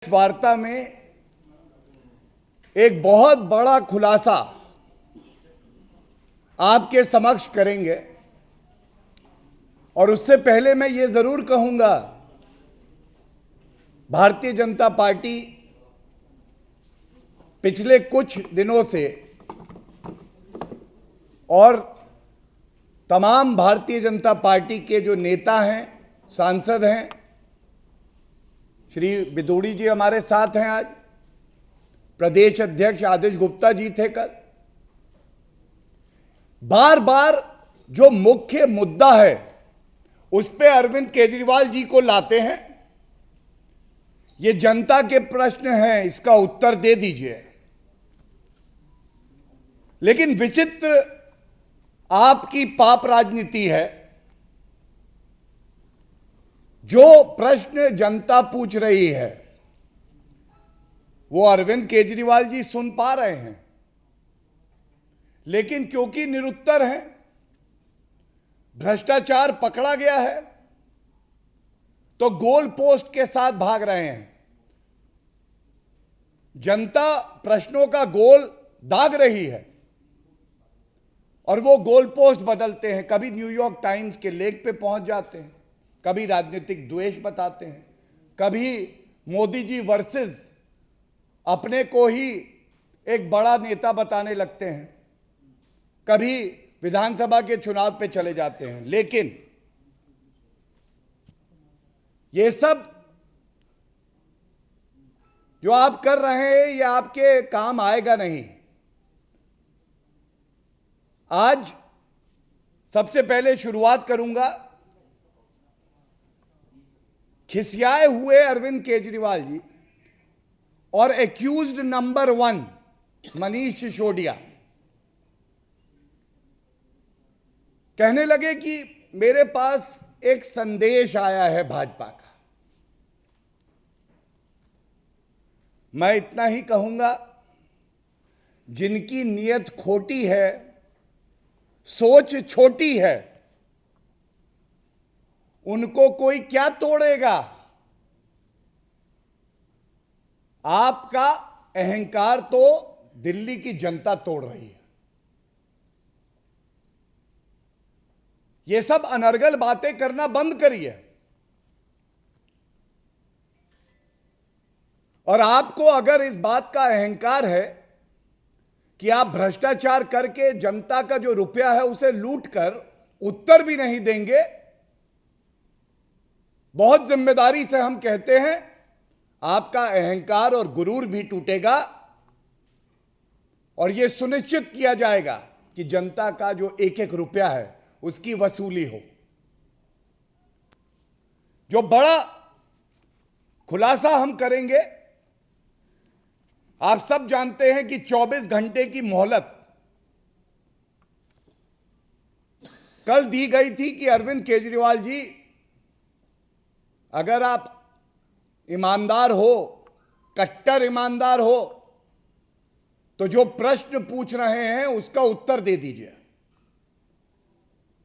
इस वार्ता में एक बहुत बड़ा खुलासा आपके समक्ष करेंगे और उससे पहले मैं ये जरूर कहूंगा, भारतीय जनता पार्टी पिछले कुछ दिनों से और तमाम भारतीय जनता पार्टी के जो नेता हैं, सांसद हैं, श्री बिदूड़ी जी हमारे साथ हैं, आज प्रदेश अध्यक्ष आदित्य गुप्ता जी थे कल, बार बार जो मुख्य मुद्दा है उस पे अरविंद केजरीवाल जी को लाते हैं। ये जनता के प्रश्न हैं, इसका उत्तर दे दीजिए। लेकिन विचित्र आपकी पाप राजनीति है। जो प्रश्न जनता पूछ रही है वो अरविंद केजरीवाल जी सुन पा रहे हैं, लेकिन क्योंकि निरुत्तर हैं, भ्रष्टाचार पकड़ा गया है, तो गोल पोस्ट के साथ भाग रहे हैं। जनता प्रश्नों का गोल दाग रही है और वो गोल पोस्ट बदलते हैं। कभी न्यूयॉर्क टाइम्स के लेख पे पहुंच जाते हैं, कभी राजनीतिक द्वेष बताते हैं, कभी मोदी जी वर्सेस अपने को ही एक बड़ा नेता बताने लगते हैं, कभी विधानसभा के चुनाव पे चले जाते हैं। लेकिन ये सब जो आप कर रहे हैं ये आपके काम आएगा नहीं। आज सबसे पहले शुरुआत करूंगा खिसियाए हुए अरविंद केजरीवाल जी और एक्यूज्ड नंबर 1 मनीष सिसोदिया कहने लगे कि मेरे पास एक संदेश आया है भाजपा का। मैं इतना ही कहूंगा, जिनकी नीयत खोटी है, सोच छोटी है, उनको कोई क्या तोड़ेगा। आपका अहंकार तो दिल्ली की जनता तोड़ रही है। ये सब अनर्गल बातें करना बंद करिए। और आपको अगर इस बात का अहंकार है कि आप भ्रष्टाचार करके जनता का जो रुपया है उसे लूट कर उत्तर भी नहीं देंगे, बहुत जिम्मेदारी से हम कहते हैं आपका अहंकार और गुरूर भी टूटेगा और यह सुनिश्चित किया जाएगा कि जनता का जो एक एक रुपया है उसकी वसूली हो। जो बड़ा खुलासा हम करेंगे, आप सब जानते हैं कि 24 घंटे की मोहलत कल दी गई थी कि अरविंद केजरीवाल जी, अगर आप ईमानदार हो, कट्टर ईमानदार हो, तो जो प्रश्न पूछ रहे हैं उसका उत्तर दे दीजिए।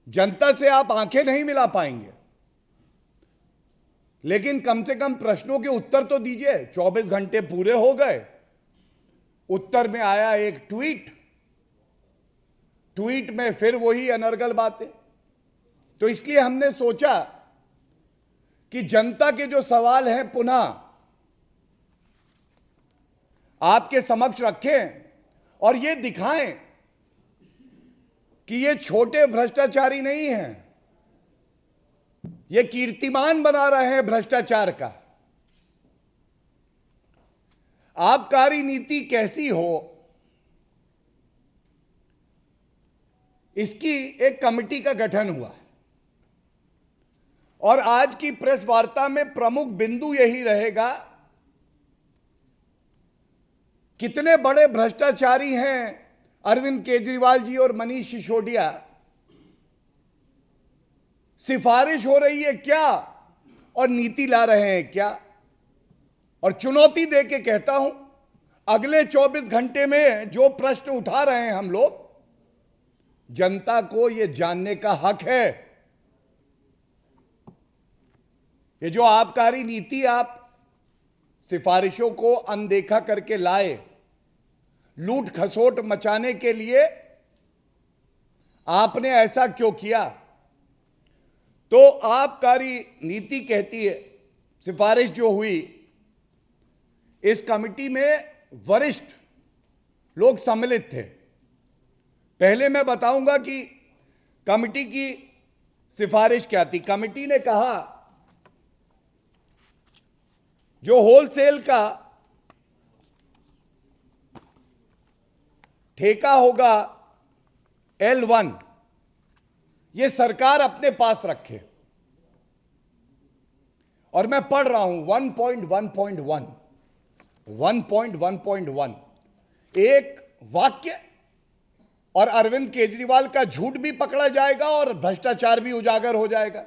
जनता से आप आंखें नहीं मिला पाएंगे, लेकिन कम से कम प्रश्नों के उत्तर तो दीजिए। 24 घंटे पूरे हो गए, उत्तर में आया एक ट्वीट में फिर वही अनर्गल बातें। तो इसलिए हमने सोचा कि जनता के जो सवाल हैं पुनः आपके समक्ष रखें और ये दिखाएं कि ये छोटे भ्रष्टाचारी नहीं हैं, ये कीर्तिमान बना रहे हैं भ्रष्टाचार का। आबकारी नीति कैसी हो, इसकी एक कमेटी का गठन हुआ है और आज की प्रेस वार्ता में प्रमुख बिंदु यही रहेगा, कितने बड़े भ्रष्टाचारी हैं अरविंद केजरीवाल जी और मनीष सिसोदिया। सिफारिश हो रही है क्या और नीति ला रहे हैं क्या। और चुनौती दे के कहता हूं, अगले 24 घंटे में जो प्रश्न उठा रहे हैं हम लोग, जनता को यह जानने का हक है ये जो आबकारी नीति आप सिफारिशों को अनदेखा करके लाए, लूट खसोट मचाने के लिए आपने ऐसा क्यों किया? तो आबकारी नीति कहती है, सिफारिश जो हुई, इस कमेटी में वरिष्ठ लोग सम्मिलित थे। पहले मैं बताऊंगा कि कमेटी की सिफारिश क्या थी। कमेटी ने कहा जो होलसेल का ठेका होगा L1, यह सरकार अपने पास रखे। और मैं पढ़ रहा हूं 1.1.1 एक वाक्य, और अरविंद केजरीवाल का झूठ भी पकड़ा जाएगा और भ्रष्टाचार भी उजागर हो जाएगा।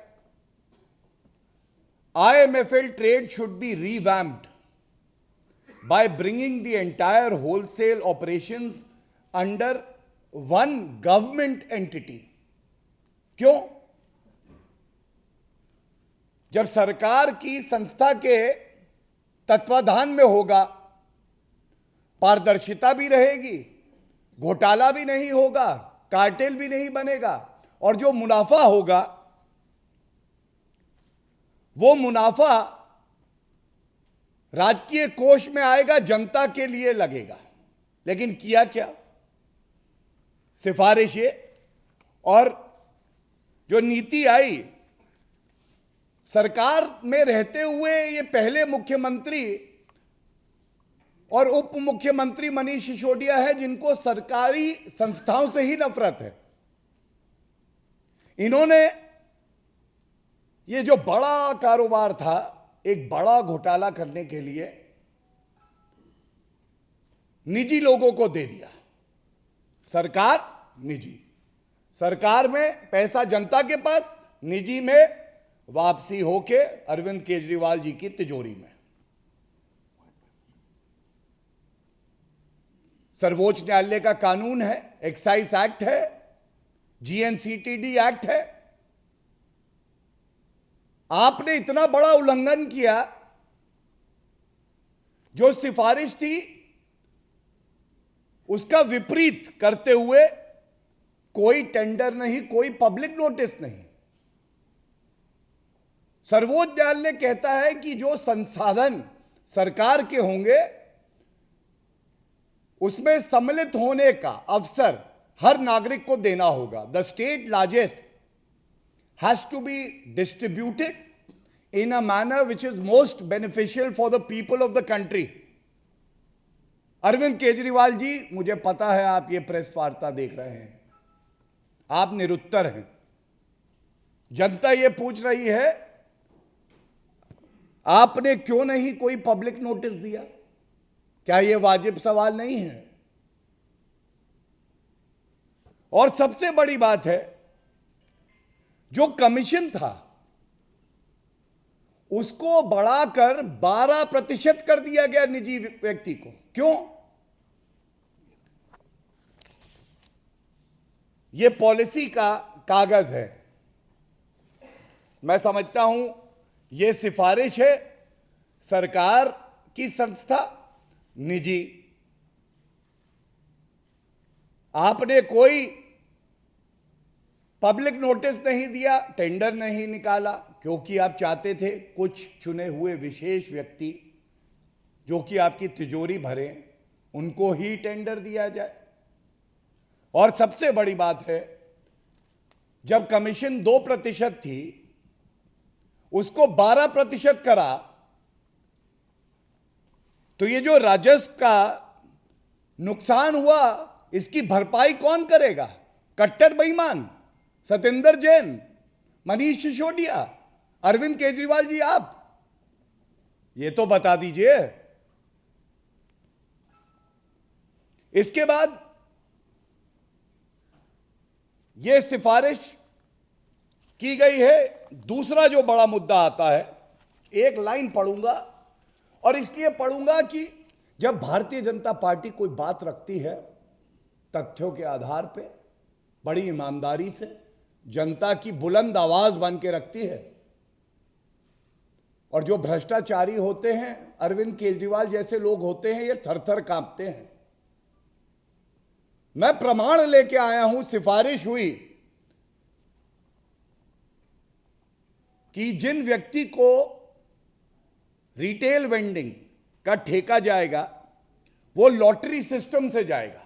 IMFL trade should be revamped by bringing the entire wholesale operations under one government entity. क्यों? जब सरकार की संस्था के तत्वाधान में होगा, पारदर्शिता भी रहेगी, घोटाला भी नहीं होगा, कार्टेल भी नहीं बनेगा, और जो मुनाफा होगा वो मुनाफा राजकीय कोष में आएगा, जनता के लिए लगेगा। लेकिन किया क्या? सिफारिश ये, और जो नीति आई, सरकार में रहते हुए ये पहले मुख्यमंत्री और उप मुख्यमंत्री मनीष सिसोदिया है जिनको सरकारी संस्थाओं से ही नफरत है। इन्होंने ये जो बड़ा कारोबार था, एक बड़ा घोटाला करने के लिए निजी लोगों को दे दिया। सरकार निजी, सरकार में पैसा जनता के पास, निजी में वापसी होके अरविंद केजरीवाल जी की तिजोरी में। सर्वोच्च न्यायालय का कानून है, एक्साइज एक्ट है, GNCTD एक्ट है। आपने इतना बड़ा उल्लंघन किया। जो सिफारिश थी उसका विपरीत करते हुए कोई टेंडर नहीं, कोई पब्लिक नोटिस नहीं। सर्वोच्च न्यायालय कहता है कि जो संसाधन सरकार के होंगे उसमें सम्मिलित होने का अवसर हर नागरिक को देना होगा। The state largest has to be distributed in a manner which is most beneficial for the people of the country. Arvind Kejriwal ji, मुझे पता है आप ये प्रेस वार्ता देख रहे हैं, आप निरुत्तर हैं। जनता ये पूछ रही है आपने क्यों नहीं कोई पब्लिक नोटिस दिया? क्या ये वाजिब सवाल नहीं है? और सबसे बड़ी बात है, जो कमीशन था उसको बढ़ाकर 12% कर दिया गया निजी व्यक्ति को। क्यों? यह पॉलिसी का कागज है। मैं समझता हूं यह सिफारिश है, सरकार की संस्था निजी। आपने कोई पब्लिक नोटिस नहीं दिया, टेंडर नहीं निकाला, क्योंकि आप चाहते थे कुछ चुने हुए विशेष व्यक्ति जो कि आपकी तिजोरी भरे, उनको ही टेंडर दिया जाए। और सबसे बड़ी बात है, जब कमीशन 2% थी उसको 12% करा, तो ये जो राजस्व का नुकसान हुआ इसकी भरपाई कौन करेगा? कट्टर बेईमान सत्येंद्र जैन, मनीष सिसोदिया, अरविंद केजरीवाल जी, आप ये तो बता दीजिए। इसके बाद यह सिफारिश की गई है। दूसरा जो बड़ा मुद्दा आता है, एक लाइन पढ़ूंगा, और इसलिए पढ़ूंगा कि जब भारतीय जनता पार्टी कोई बात रखती है तथ्यों के आधार पे, बड़ी ईमानदारी से, जनता की बुलंद आवाज बन के रखती है, और जो भ्रष्टाचारी होते हैं, अरविंद केजरीवाल जैसे लोग होते हैं, ये थर थर कांपते हैं। मैं प्रमाण लेके आया हूं, सिफारिश हुई कि जिन व्यक्ति को रिटेल वेंडिंग का ठेका जाएगा वो लॉटरी सिस्टम से जाएगा।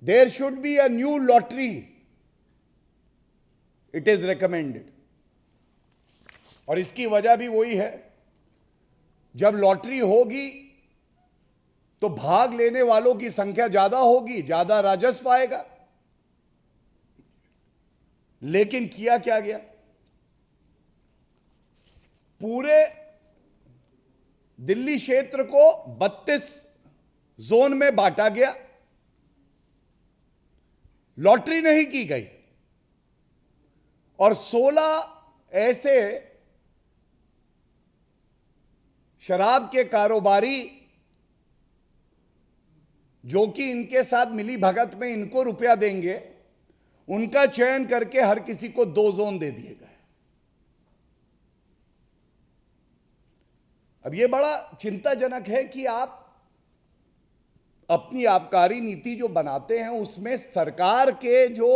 There should be a new lottery, it is recommended. और इसकी वजह भी वही है, जब लॉटरी होगी तो भाग लेने वालों की संख्या ज्यादा होगी, ज्यादा राजस्व आएगा। लेकिन किया क्या गया, पूरे दिल्ली क्षेत्र को 32 जोन में बांटा गया, लॉटरी नहीं की गई, और 16 ऐसे शराब के कारोबारी जो कि इनके साथ मिली भगत में इनको रुपया देंगे, उनका चयन करके हर किसी को 2 जोन दे दिए गए। अब यह बड़ा चिंताजनक है कि आप अपनी आबकारी नीति जो बनाते हैं उसमें सरकार के जो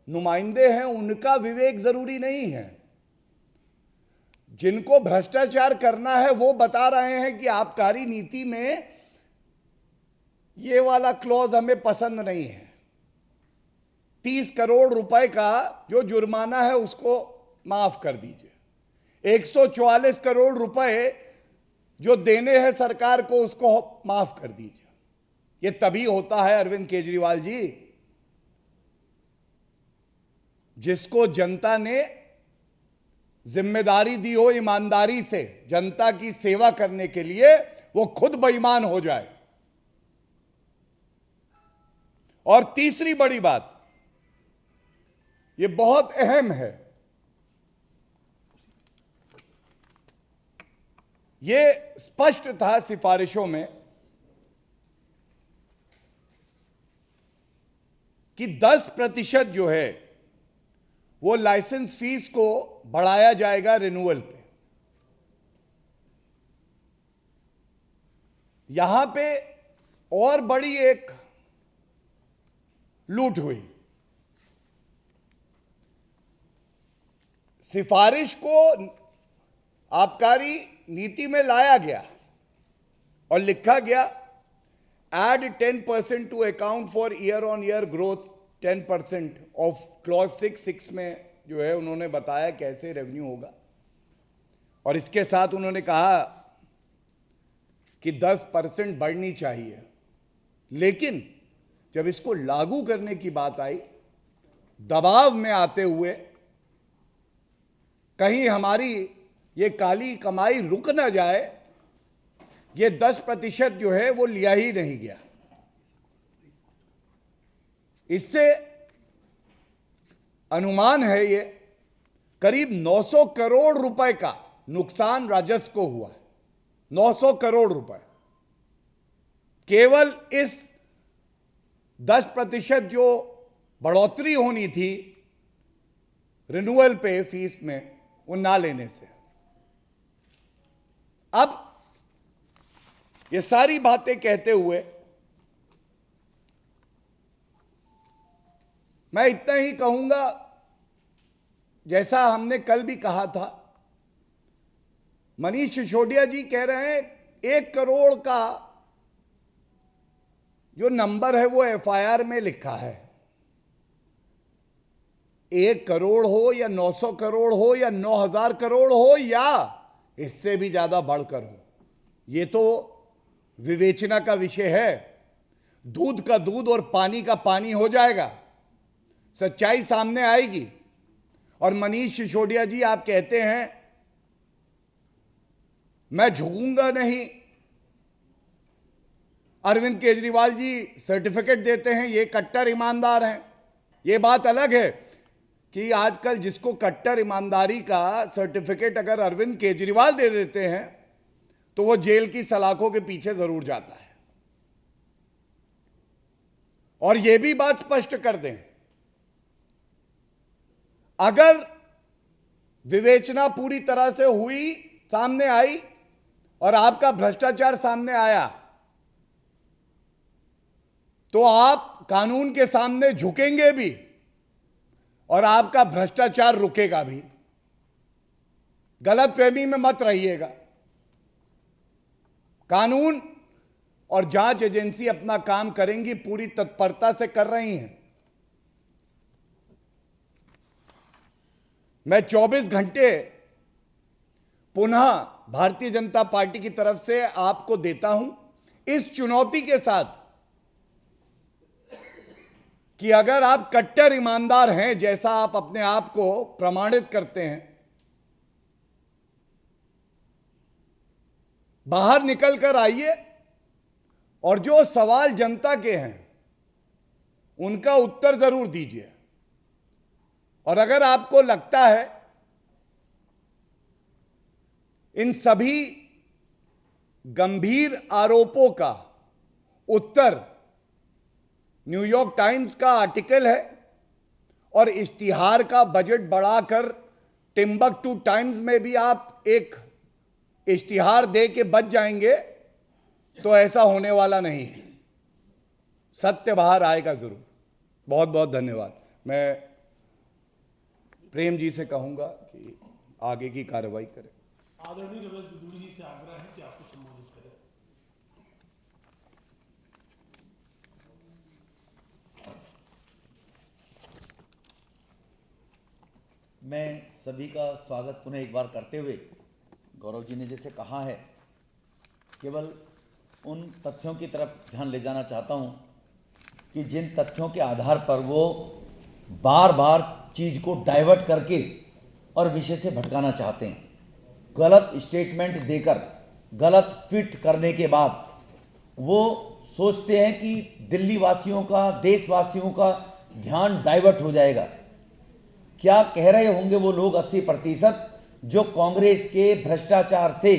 नुमाइंदे हैं उनका विवेक जरूरी नहीं है। जिनको भ्रष्टाचार करना है वो बता रहे हैं कि आबकारी नीति में ये वाला क्लॉज हमें पसंद नहीं है, 30 करोड़ रुपए का जो जुर्माना है उसको माफ कर दीजिए, 144 करोड़ रुपए जो देने हैं सरकार को उसको माफ कर दीजिए। ये तभी होता है अरविंद केजरीवाल जी, जिसको जनता ने जिम्मेदारी दी हो ईमानदारी से जनता की सेवा करने के लिए, वो खुद बेईमान हो जाए। और तीसरी बड़ी बात, ये बहुत अहम है, ये स्पष्ट था सिफारिशों में कि 10% जो है वो लाइसेंस फीस को बढ़ाया जाएगा रिन्यूअल पे। यहां पे और बड़ी एक लूट हुई। सिफारिश को आबकारी नीति में लाया गया और लिखा गया add 10% to account for year on year growth 10% of clause 6 में जो है उन्होंने बताया कैसे रेवेन्यू होगा, और इसके साथ उन्होंने कहा कि 10% बढ़नी चाहिए। लेकिन जब इसको लागू करने की बात आई, दबाव में आते हुए कहीं हमारी ये काली कमाई रुक ना जाए, ये 10% जो है वो लिया ही नहीं गया। इससे अनुमान है ये करीब 900 करोड़ रुपए का नुकसान राजस्व को हुआ है। 900 करोड़ रुपए केवल इस 10% जो बढ़ोतरी होनी थी रिन्यूअल पे फीस में, वो ना लेने से। अब ये सारी बातें कहते हुए मैं इतना ही कहूंगा, जैसा हमने कल भी कहा था, मनीष सिसोदिया जी कह रहे हैं 1 करोड़ का जो नंबर है वो एफआईआर में लिखा है। 1 करोड़ हो या 900 करोड़ हो या 9000 करोड़ हो या इससे भी ज्यादा बढ़कर हो, ये तो विवेचना का विषय है। दूध का दूध और पानी का पानी हो जाएगा, सच्चाई सामने आएगी। और मनीष सिसोदिया जी, आप कहते हैं मैं झुकूंगा नहीं, अरविंद केजरीवाल जी सर्टिफिकेट देते हैं ये कट्टर ईमानदार हैं। ये बात अलग है कि आजकल जिसको कट्टर ईमानदारी का सर्टिफिकेट अगर अरविंद केजरीवाल दे देते हैं तो वो जेल की सलाखों के पीछे जरूर जाता है। और ये भी बात स्पष्ट कर दें, अगर विवेचना पूरी तरह से हुई सामने आई और आपका भ्रष्टाचार सामने आया तो आप कानून के सामने झुकेंगे भी और आपका भ्रष्टाचार रुकेगा भी। गलतफहमी में मत रहिएगा। कानून और जांच एजेंसी अपना काम करेंगी, पूरी तत्परता से कर रही हैं। मैं 24 घंटे पुनः भारतीय जनता पार्टी की तरफ से आपको देता हूं इस चुनौती के साथ कि अगर आप कट्टर ईमानदार हैं, जैसा आप अपने आप को प्रमाणित करते हैं, बाहर निकल कर आइए और जो सवाल जनता के हैं उनका उत्तर जरूर दीजिए। और अगर आपको लगता है इन सभी गंभीर आरोपों का उत्तर न्यूयॉर्क टाइम्स का आर्टिकल है और इश्तिहार का बजट बढ़ाकर टिम्बकटू टाइम्स में भी आप एक इश्तिहार दे के बच जाएंगे, तो ऐसा होने वाला नहीं है। सत्य बाहर आएगा जरूर। बहुत बहुत धन्यवाद। मैं प्रेम जी से कहूंगा कि आगे की कार्रवाई करें। आदरणीय रमेश बिदुड़ी जी से आग्रह है कि आपको संबोधित करें। मैं सभी का स्वागत पुनः एक बार करते हुए, गौरव जी ने जैसे कहा है, केवल उन तथ्यों की तरफ ध्यान ले जाना चाहता हूं कि जिन तथ्यों के आधार पर वो बार बार चीज को डाइवर्ट करके और विषय से भटकाना चाहते हैं। गलत स्टेटमेंट देकर, गलत ट्वीट करने के बाद वो सोचते हैं कि दिल्ली वासियों का, देशवासियों का ध्यान डाइवर्ट हो जाएगा। क्या कह रहे होंगे वो लोग 80% जो कांग्रेस के भ्रष्टाचार से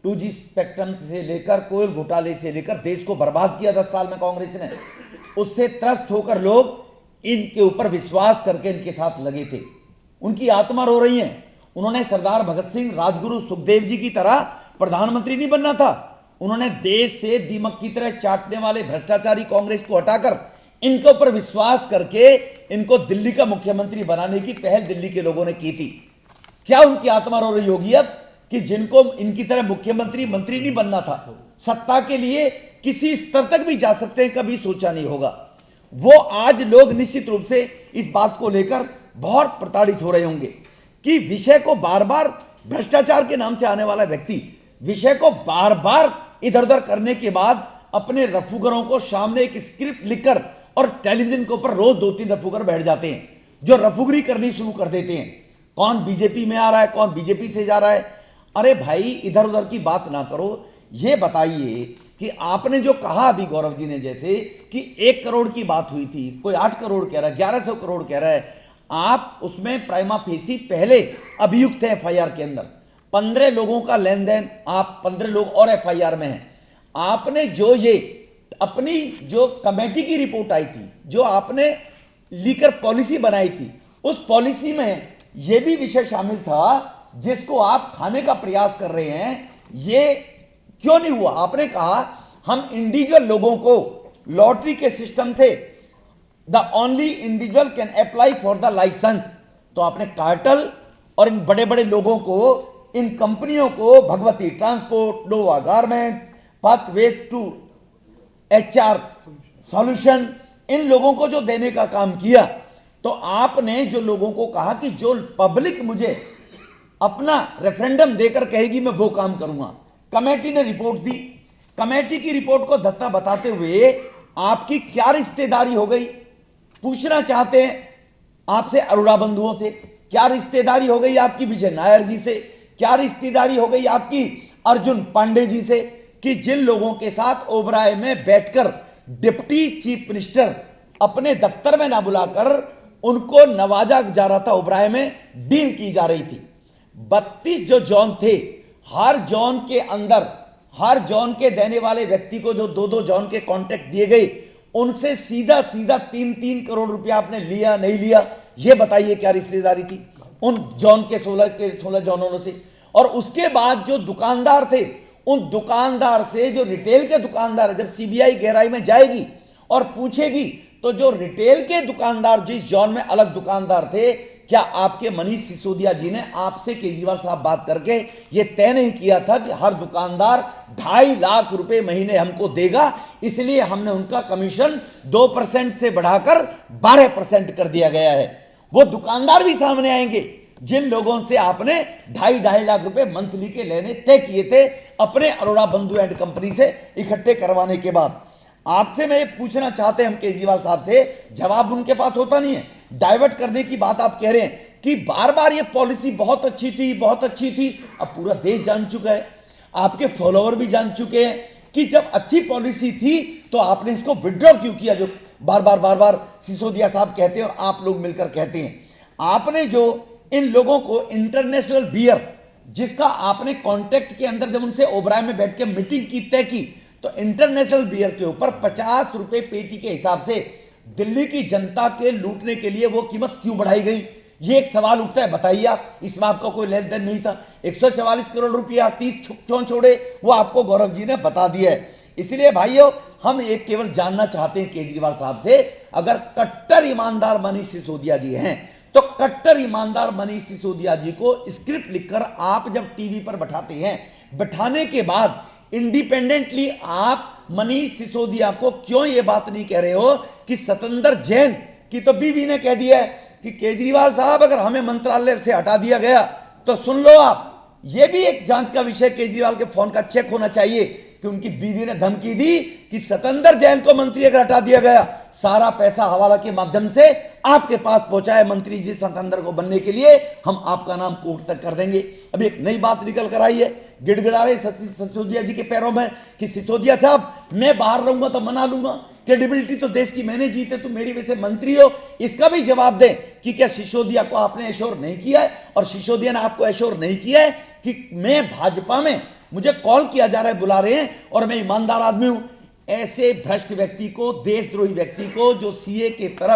2G स्पेक्ट्रम से लेकर कोयल घोटाले से लेकर देश को बर्बाद किया 10 साल में कांग्रेस ने, उससे त्रस्त होकर लोग इनके ऊपर विश्वास करके इनके साथ लगे थे। उनकी आत्मा रो रही है। उन्होंने सरदार भगत सिंह, राजगुरु सुखदेव जी की तरह प्रधानमंत्री नहीं बनना था। उन्होंने देश से दीमक की तरह चाटने वाले भ्रष्टाचारी कांग्रेस को हटाकर इनके ऊपर विश्वास करके इनको दिल्ली का मुख्यमंत्री बनाने की पहल दिल्ली के लोगों ने की थी। क्या उनकी आत्मा रो रही होगी अब कि जिनको इनकी तरह मुख्यमंत्री, मंत्री नहीं बनना था, सत्ता के लिए किसी स्तर तक भी जा सकते हैं, कभी सोचा नहीं होगा। वो आज लोग निश्चित रूप से इस बात को लेकर बहुत प्रताड़ित हो रहे होंगे कि विषय को बार बार, भ्रष्टाचार के नाम से आने वाला व्यक्ति विषय को बार बार इधर उधर करने के बाद अपने रफूगरों को सामने एक स्क्रिप्ट लिखकर और टेलीविजन के ऊपर रोज 2-3 रफूगर बैठ जाते हैं जो रफूगरी करनी शुरू कर देते हैं। कौन बीजेपी में आ रहा है, कौन बीजेपी से जा रहा है। अरे भाई, इधर उधर की बात ना करो। ये बताइए कि आपने जो कहा अभी गौरव जी ने, जैसे कि 1 करोड़ की बात हुई थी, कोई 8 करोड़ कह रहा है, 1100 करोड़ कह रहा है। आप उसमें प्राइमा फेसी पहले अभियुक्त है FIR के अंदर। 15 लोगों का लेन देन, आप 15 लोग और FIR में हैं। आपने जो ये अपनी जो कमेटी की रिपोर्ट आई थी, जो आपने लीकर पॉलिसी बनाई थी, उस पॉलिसी में यह भी विषय शामिल था जिसको आप खाने का प्रयास कर रहे हैं। ये क्यों नहीं हुआ? आपने कहा हम इंडिविजुअल लोगों को लॉटरी के सिस्टम से the only individual can apply for the licence. तो आपने कार्टेल और इन बड़े बड़े लोगों को, इन कंपनियों को, Bhagwati transport, Nova garment, pathway to HR solution, इन लोगों को जो देने का काम किया, तो आपने जो लोगों को कहा कि जो पब्लिक मुझे अपना रेफरेंडम देकर कहेगी मैं वो काम करूंगा। कमेटी ने रिपोर्ट दी। कमेटी की रिपोर्ट को धत्ता बताते हुए आपकी क्या रिश्तेदारी हो गई, पूछना चाहते हैं आपसे अरोड़ा बंधुओं से। क्या रिश्तेदारी हो गई आपकी विजय नायर जी से? क्या रिश्तेदारी हो गई आपकी अर्जुन पांडे जी से कि जिन लोगों के साथ ओबराय में बैठकर डिप्टी चीफ मिनिस्टर अपने दफ्तर में ना बुलाकर उनको नवाजा जा रहा था, ओबराय में डील की जा रही थी। 32 जो जोन थे, हर जोन के अंदर, हर जोन के देने वाले व्यक्ति को जो 2-2 जोन के कॉन्ट्रैक्ट दिए गए, उनसे सीधा 3-3 करोड़ रुपया आपने लिया नहीं लिया, यह बताइए क्या रिश्तेदारी थी उन जोन के 16 जोनों से। और उसके बाद जो दुकानदार थे, उन दुकानदार से, जो रिटेल के दुकानदार है, जब सीबीआई गहराई में जाएगी और पूछेगी, तो जो रिटेल के दुकानदार जिस जोन में अलग दुकानदार थे, क्या आपके मनीष सिसोदिया जी ने आपसे केजरीवाल साहब बात करके ये तय नहीं किया था कि हर दुकानदार 2.5 लाख रुपए महीने हमको देगा, इसलिए हमने उनका कमीशन 2% से बढ़ाकर 12% कर दिया गया है। वो दुकानदार भी सामने आएंगे जिन लोगों से आपने 2.5 लाख रुपए मंथली के लेने तय किए थे अपने अरोड़ा बंधु एंड कंपनी से इकट्ठे करवाने के बाद। आपसे मैं ये पूछना चाहते हैं हम केजरीवाल साहब से, जवाब उनके पास होता नहीं है। डाइवर्ट करने की बात आप कह रहे हैं कि बार बार ये पॉलिसी बहुत अच्छी थी, बहुत अच्छी थी। अब पूरा देश जान चुका है, आपके फॉलोअर भी जान चुके हैं कि जब अच्छी पॉलिसी थी तो आपने इसको विड्रॉ क्यों किया, जो बार बार सिसोदिया साहब कहते हैं और आप लोग मिलकर कहते हैं। आपने जो इन लोगों को इंटरनेशनल बियर, जिसका आपने कॉन्टेक्ट के अंदर जब उनसे ओबराय में बैठ के मीटिंग की तय की, तो इंटरनेशनल बियर के ऊपर 50 रुपए पेटी के हिसाब से दिल्ली की जनता के लूटने के लिए वो कीमत क्यों बढ़ाई गई, ये एक सवाल उठता है। बताइए आप, इसमें आपका कोई लेन देन नहीं था। 144 करोड़ रुपया 30 क्यों छोड़े, वो आपको गौरव जी ने बता दिया है। इसलिए भाइयों, हम एक केवल जानना चाहते हैं केजरीवाल साहब से, अगर कट्टर ईमानदार मनीष सिसोदिया जी हैं तो कट्टर ईमानदार मनीष सिसोदिया जी को स्क्रिप्ट लिखकर आप जब टीवी पर बैठाते हैं, बैठाने के बाद इंडिपेंडेंटली आप मनीष सिसोदिया को क्यों यह बात नहीं कह रहे हो कि सतेंद्र जैन की तो बीवी ने कह दिया है कि केजरीवाल साहब अगर हमें मंत्रालय से हटा दिया गया तो सुन लो आप, यह भी एक जांच का विषय, केजरीवाल के फोन का चेक होना चाहिए कि उनकी बीवी ने धमकी दी कि सतेंद्र जैन को मंत्री अगर हटा दिया गया, सारा पैसा हवाला के माध्यम से आपके पास पहुंचा है मंत्री जी सतेंद्र को बनने के लिए, हम आपका नाम कोर्ट तक कर देंगे। अभी एक नई बात निकल कर आई है, गिड़गिड़ा रहे सिसोदिया जी के पैरों में कि सिसोदिया साहब मैं बाहर रहूंगा तो मना लूंगा, क्रेडिबिलिटी तो देश की मैंने जीते, तुम मेरी वजह से मंत्री हो। इसका भी जवाब दें कि क्या सिसोदिया को आपने एश्योर नहीं किया है और सिसोदिया ने आपको एश्योर नहीं किया है कि मैं भाजपा में, मुझे कॉल किया जा रहा है, बुला रहे हैं और मैं ईमानदार आदमी हूं। ऐसे भ्रष्ट व्यक्ति को, देशद्रोही व्यक्ति को, जो सीए के तरह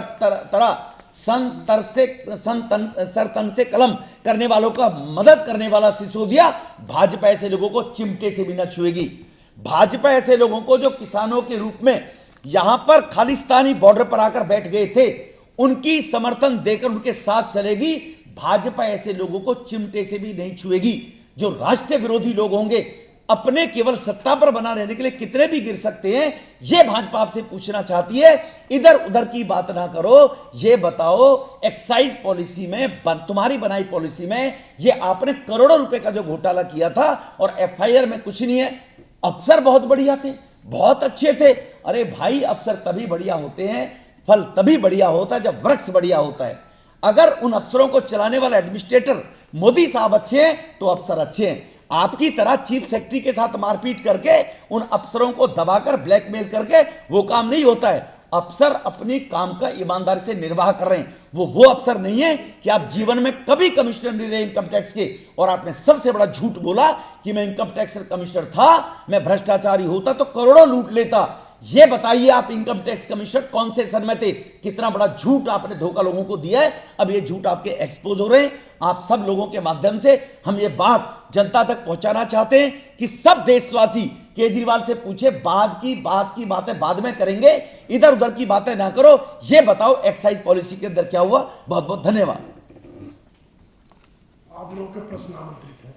सर तन से कलम करने वालों का मदद करने वाला सिसोदिया, भाजपा ऐसे लोगों को चिमटे से भी न छुएगी। भाजपा ऐसे लोगों को जो किसानों के रूप में यहां पर खालिस्तानी बॉर्डर पर आकर बैठ गए थे, उनकी समर्थन देकर उनके साथ चलेगी। भाजपा ऐसे लोगों को चिमटे से भी नहीं छुएगी। जो राष्ट्र विरोधी लोग होंगे, अपने केवल सत्ता पर बना रहने के लिए कितने भी गिर सकते हैं, यह भाजपा आपसे पूछना चाहती है। इधर उधर की बात ना करो, यह बताओ एक्साइज पॉलिसी में, तुम्हारी बनाई पॉलिसी में, यह आपने करोड़ों रुपए का जो घोटाला किया था और एफआईआर में कुछ नहीं है। अफसर बहुत बढ़िया थे, बहुत अच्छे थे। अरे भाई, अफसर तभी बढ़िया होते हैं, फल तभी बढ़िया होता है जब वृक्ष बढ़िया होता है। अगर उन अफसरों को चलाने वाला एडमिनिस्ट्रेटर मोदी साहब अच्छे हैं तो अफसर अच्छे हैं। आपकी तरह चीफ सेक्रेटरी के साथ मारपीट करके, उन अफसरों को दबाकर, ब्लैकमेल करके वो काम नहीं होता है। अफसर अपनी काम का ईमानदारी से निर्वाह कर रहे हैं। वो अफसर नहीं है कि आप जीवन में कभी कमिश्नर नहीं रहे इनकम टैक्स के, और आपने सबसे बड़ा झूठ बोला कि मैं इनकम टैक्स कमिश्नर था, मैं भ्रष्टाचारी होता तो करोड़ों लूट लेता। ये बताइए आप इनकम टैक्स कमिश्नर कौन से सन में थे? कितना बड़ा झूठ आपने धोखा लोगों को दिया है। अब ये झूठ आपके एक्सपोज हो रहे हैं। आप सब लोगों के माध्यम से हम ये बात जनता तक पहुंचाना चाहते हैं कि सब देशवासी केजरीवाल से पूछे, बात की बातें बाद में करेंगे, इधर उधर की बातें ना करो। ये बताओ एक्साइज पॉलिसी के अंदर क्या हुआ। बहुत बहुत धन्यवाद। आप लोगों के प्रश्न आमंत्रित हैं।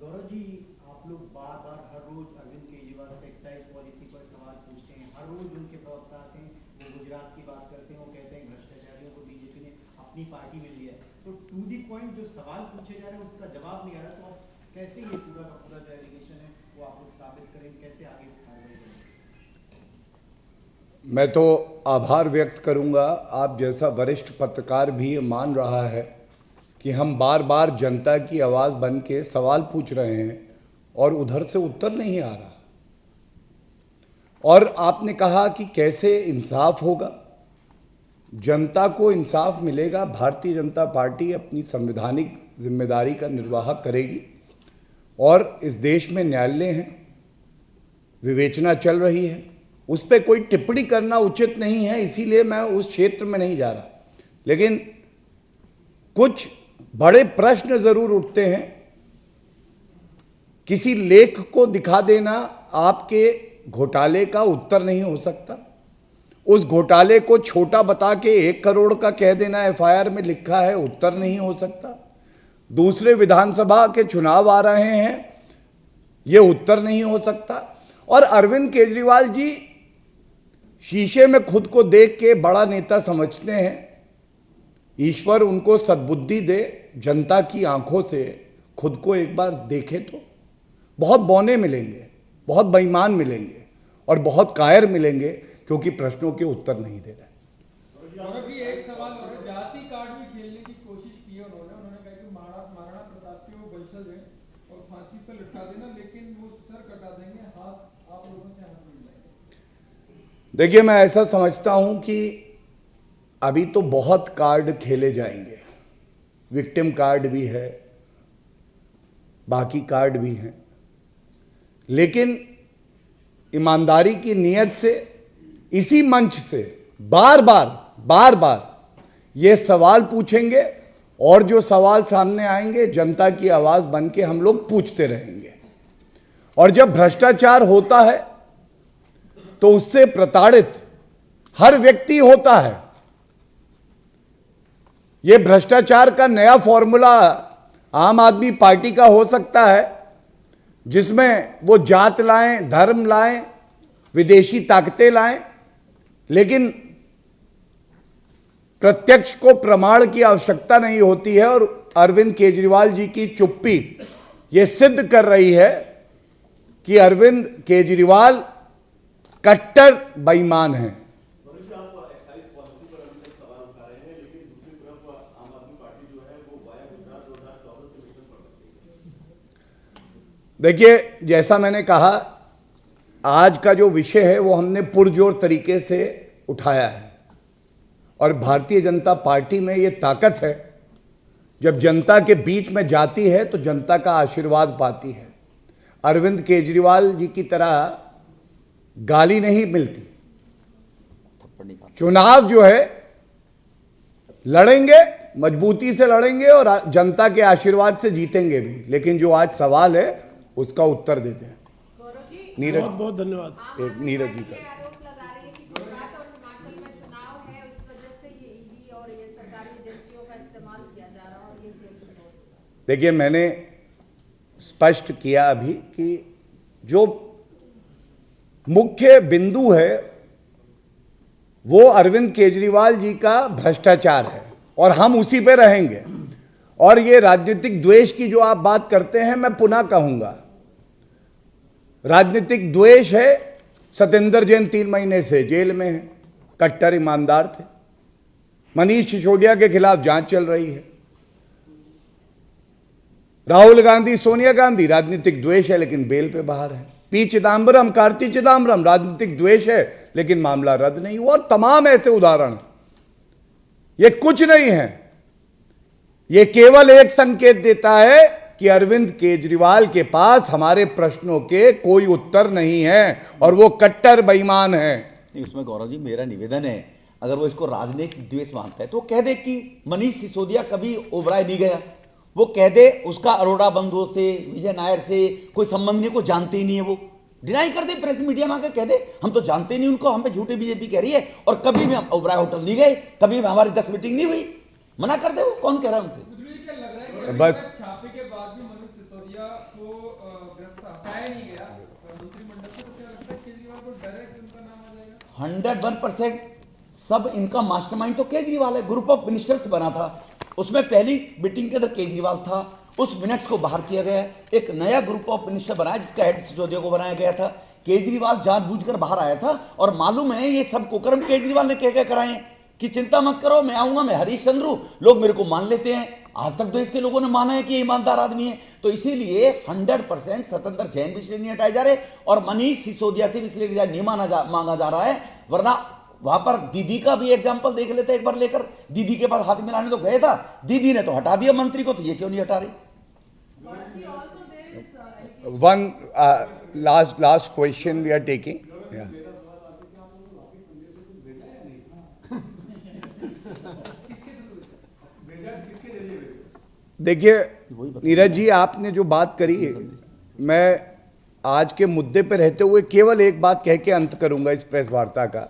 गौरव जी, आप लोग बार बार हर रोज अरविंद केजरीवाल से एक्साइज पॉलिसी पर सवाल पूछते हैं। हर रोज उनके प्रवक्ता आते हैं, वो गुजरात की बात करते हैं, वो कहते हैं भ्रष्टाचारियों को बीजेपी ने अपनी पार्टी में लिया है। तो टू दी पॉइंट जो सवाल पूछे जा रहे हैं उसका जवाब नहीं आ रहा, तो आप कैसे ये पूरा का पूरा जो एलिगेशन है वो आप लोग साबित करेंगे, कैसे आगे कार्रवाई करेंगे? मैं तो आभार व्यक्त करूंगा, आप जैसा वरिष्ठ पत्रकार भी मान रहा है कि हम बार बार जनता की आवाज़ बन के सवाल पूछ रहे हैं और उधर से उत्तर नहीं आ रहा। और आपने कहा कि कैसे इंसाफ होगा, जनता को इंसाफ मिलेगा। भारतीय जनता पार्टी अपनी संवैधानिक जिम्मेदारी का निर्वाह करेगी और इस देश में न्यायालय हैं, विवेचना चल रही है, उस पर कोई टिप्पणी करना उचित नहीं है, इसीलिए मैं उस क्षेत्र में नहीं जा रहा। लेकिन कुछ बड़े प्रश्न जरूर उठते हैं। किसी लेख को दिखा देना आपके घोटाले का उत्तर नहीं हो सकता। उस घोटाले को छोटा बता के 1 करोड़ का कह देना एफआईआर में लिखा है उत्तर नहीं हो सकता। दूसरे विधानसभा के चुनाव आ रहे हैं, यह उत्तर नहीं हो सकता। और अरविंद केजरीवाल जी शीशे में खुद को देख के बड़ा नेता समझते हैं। ईश्वर उनको सद्बुद्धि दे, जनता की आंखों से खुद को एक बार देखे तो बहुत बौने मिलेंगे, बहुत बेईमान मिलेंगे और बहुत कायर मिलेंगे, क्योंकि प्रश्नों के उत्तर नहीं दे रहे। और अभी एक सवाल और है, जाति कार्ड भी खेलने की कोशिश की है उन्होंने कहा कि महाराणा प्रताप के वो वंशज हैं और फांसी पर लटका देना, लेकिन वो सर कटा देंगे, हाथ आप लोगों से हाथ मिल जाएंगे। देखिए, मैं ऐसा समझता हूं कि अभी तो बहुत कार्ड खेले जाएंगे। विक्टिम कार्ड भी है, बाकी कार्ड भी हैं, लेकिन ईमानदारी की नीयत से इसी मंच से बार बार ये सवाल पूछेंगे और जो सवाल सामने आएंगे जनता की आवाज बन के हम लोग पूछते रहेंगे। और जब भ्रष्टाचार होता है तो उससे प्रताड़ित हर व्यक्ति होता है। यह भ्रष्टाचार का नया फॉर्मूला आम आदमी पार्टी का हो सकता है, जिसमें वो जात लाएं, धर्म लाएं, विदेशी ताकतें लाएं, लेकिन प्रत्यक्ष को प्रमाण की आवश्यकता नहीं होती है। और अरविंद केजरीवाल जी की चुप्पी ये सिद्ध कर रही है कि अरविंद केजरीवाल कट्टर बेईमान हैं। देखिए, जैसा मैंने कहा, आज का जो विषय है वो हमने पुरजोर तरीके से उठाया है और भारतीय जनता पार्टी में ये ताकत है, जब जनता के बीच में जाती है तो जनता का आशीर्वाद पाती है। अरविंद केजरीवाल जी की तरह गाली नहीं मिलती। चुनाव जो है लड़ेंगे, मजबूती से लड़ेंगे और जनता के आशीर्वाद से जीतेंगे भी। लेकिन जो आज सवाल है उसका उत्तर देते हैं। नीरज, बहुत बहुत धन्यवाद। एक नीरज जी का आरोप लगा रही है कि गुजरात और हिमाचल में चुनाव है, इस वजह से ये ईडी और ये सरकारी एजेंसियों का इस्तेमाल किया जा रहा है और ये देखिए, मैंने स्पष्ट किया अभी कि जो मुख्य बिंदु है वो अरविंद केजरीवाल जी का भ्रष्टाचार है और हम उसी पे रहेंगे। और ये राजनीतिक द्वेष की जो आप बात करते हैं, मैं पुनः कहूंगा, राजनीतिक द्वेष है। सत्येंद्र जैन 3 महीने से जेल में है, कट्टर ईमानदार थे। मनीष सिसोदिया के खिलाफ जांच चल रही है। राहुल गांधी, सोनिया गांधी, राजनीतिक द्वेष है लेकिन बेल पे बाहर है। पी चिदम्बरम, कार्ति चिदम्बरम, राजनीतिक द्वेष है लेकिन मामला रद्द नहीं हुआ। और तमाम ऐसे उदाहरण। ये कुछ नहीं है, ये केवल एक संकेत देता है कि अरविंद केजरीवाल के पास हमारे प्रश्नों के कोई उत्तर नहीं है और वो कट्टर बेईमान है। नहीं, उसमें गौरव जी मेरा निवेदन है, अगर वो इसको राजनीतिक द्वेष मानता है तो कह दे कि मनीष सिसोदिया कभी ओबराय नहीं गया। वो कह दे उसका अरोड़ा बंधुओं से, विजय नायर से कोई संबंध नहीं, को जानते ही नहीं है। वो डिनाई कर दे, प्रेस मीडिया में आकर कह दे हम तो जानते नहीं उनको, हम पे झूठे बीजेपी कह रही है और कभी भी हम ओबराय होटल नहीं गए, कभी भी हमारी 10 मीटिंग नहीं हुई। मना कर दे, वो कौन कह रहा है उनसे? क्या लग रहा है कि बस छापे के बाद भी मनीष सिसोदिया को गिरफ्तार हटाया नहीं गया मंत्रिमंडल से, तो क्या लगता है केजरीवाल को डर है कि उनका नाम आ जाएगा? 101% सब इनका मास्टरमाइंड तो केजरीवाल है। ग्रुप ऑफ मिनिस्टर्स बना था, उसमें पहली मीटिंग के अंदर केजरीवाल था, उस मिनट्स को बाहर किया गया। एक नया ग्रुप ऑफ मिनिस्टर बनाया जिसका हेड सिसोदिया को बनाया गया था। केजरीवाल जानबूझकर बाहर आया था और मालूम है ये सब कुकर्म केजरीवाल ने कह कराए कि चिंता मत करो, मैं आऊंगा, मैं हरीश चंद्र हूं, लोग मेरे को मान लेते हैं। आज तक तो इसके लोगों ने माना है कि ईमानदार आदमी है। तो इसीलिए 100% स्वतंत्र जैन भी इसलिए नहीं हटाए जा रहे और मनीष सिसोदिया से भी इसलिए नहीं मांगा जा रहा है। वरना वहां पर दीदी का भी एग्जाम्पल देख लेते एक बार लेकर, दीदी के पास हाथ मिलाने तो गए था, दीदी ने तो हटा दिया मंत्री को, तो ये क्यों नहीं हटा रही? One last question we are taking. Yeah. देखिए नीरज जी, आपने जो बात करी है, मैं आज के मुद्दे पर रहते हुए केवल एक बात कह के अंत करूंगा इस प्रेस वार्ता का।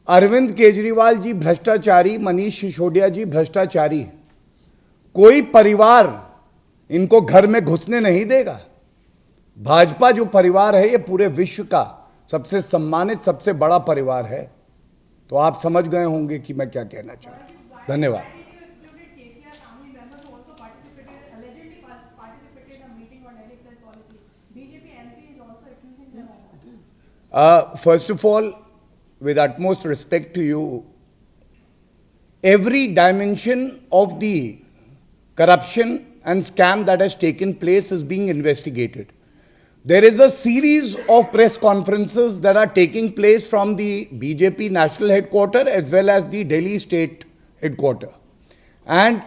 अरविंद केजरीवाल जी भ्रष्टाचारी, मनीष सिसोदिया जी भ्रष्टाचारी। कोई परिवार इनको घर में घुसने नहीं देगा। भाजपा जो परिवार है ये पूरे विश्व का सबसे सम्मानित, सबसे बड़ा परिवार है। तो आप समझ गए होंगे कि मैं क्या कहना चाहता हूं। धन्यवाद। First of all, with utmost respect to you, every dimension of the corruption and scam that has taken place is being investigated. There is a series of press conferences that are taking place from the BJP national headquarters as well as the Delhi state headquarters. And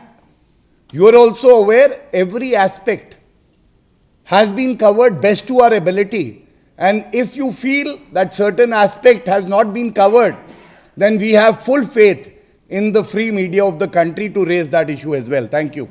you are also aware every aspect has been covered best to our ability. And if you feel that certain aspect has not been covered, then we have full faith in the free media of the country to raise that issue as well. Thank you.